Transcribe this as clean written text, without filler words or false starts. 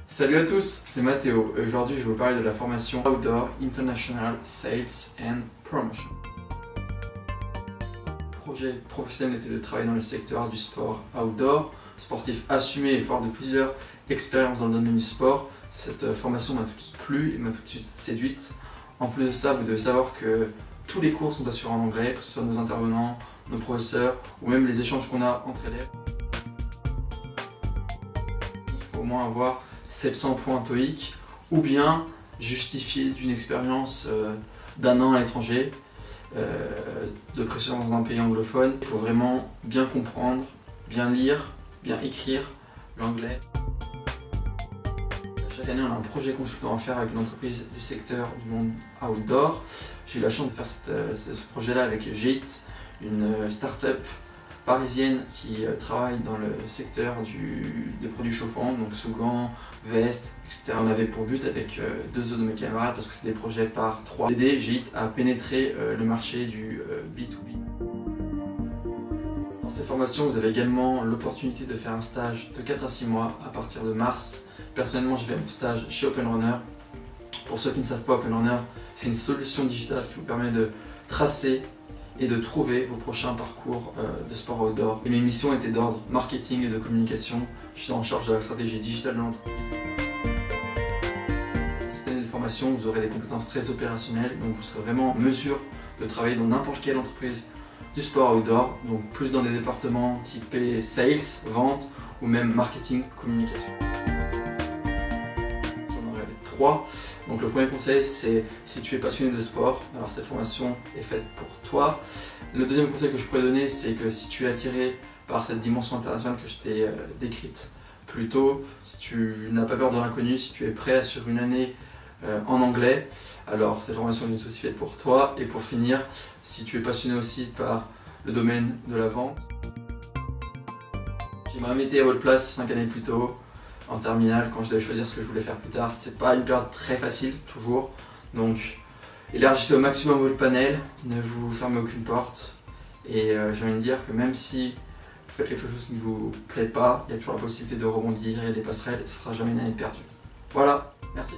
Salut à tous, c'est Mathéo. Aujourd'hui, je vais vous parler de la formation Outdoor International Sales and Promotion. Le projet professionnel était de travailler dans le secteur du sport outdoor, sportif assumé et fort de plusieurs expériences dans le domaine du sport. Cette formation m'a tout de suite plu et m'a tout de suite séduite. En plus de ça, vous devez savoir que tous les cours sont assurés en anglais, que ce soit nos intervenants, nos professeurs ou même les échanges qu'on a entre élèves. Il faut au moins avoir 700 points TOEIC ou bien justifier d'une expérience d'un an à l'étranger, de préférence dans un pays anglophone. Il faut vraiment bien comprendre, bien lire, bien écrire l'anglais. Chaque année, on a un projet consultant à faire avec une entreprise du secteur du monde outdoor. J'ai eu la chance de faire ce projet-là avec GIT, une start-up parisienne qui travaille dans le secteur des produits chauffants, donc sous gants, vestes, etc. On avait pour but avec deux autres de mes camarades, parce que c'est des projets par 3, d'aider GIT à pénétrer le marché du B2B. Dans cette formation, vous avez également l'opportunité de faire un stage de 4 à 6 mois à partir de mars. Personnellement, j'ai fait un stage chez Open Runner. Pour ceux qui ne savent pas, Open Runner, c'est une solution digitale qui vous permet de tracer et de trouver vos prochains parcours de sport outdoor. Et mes missions étaient d'ordre marketing et de communication. Je suis en charge de la stratégie digitale de l'entreprise. Cette année de formation, vous aurez des compétences très opérationnelles, donc vous serez vraiment en mesure de travailler dans n'importe quelle entreprise du sport outdoor, donc plus dans des départements typés sales, vente ou même marketing, communication. J'en aurai 3. Donc le premier conseil, c'est si tu es passionné de sport, alors cette formation est faite pour toi. Le deuxième conseil que je pourrais donner, c'est que si tu es attiré par cette dimension internationale que je t'ai décrite plus tôt, si tu n'as pas peur de l'inconnu, si tu es prêt sur une année en anglais, alors cette formation est aussi faite pour toi. Et pour finir, si tu es passionné aussi par le domaine de la vente, j'aimerais m'être à votre place 5 années plus tôt, en terminale, quand je devais choisir ce que je voulais faire plus tard. C'est pas une période très facile, toujours. Donc, élargissez au maximum votre panel, ne vous fermez aucune porte. Et j'ai envie de dire que même si vous faites quelque chose qui ne vous plaît pas, il y a toujours la possibilité de rebondir, il y a des passerelles, et ce sera jamais une année perdue. Voilà, merci.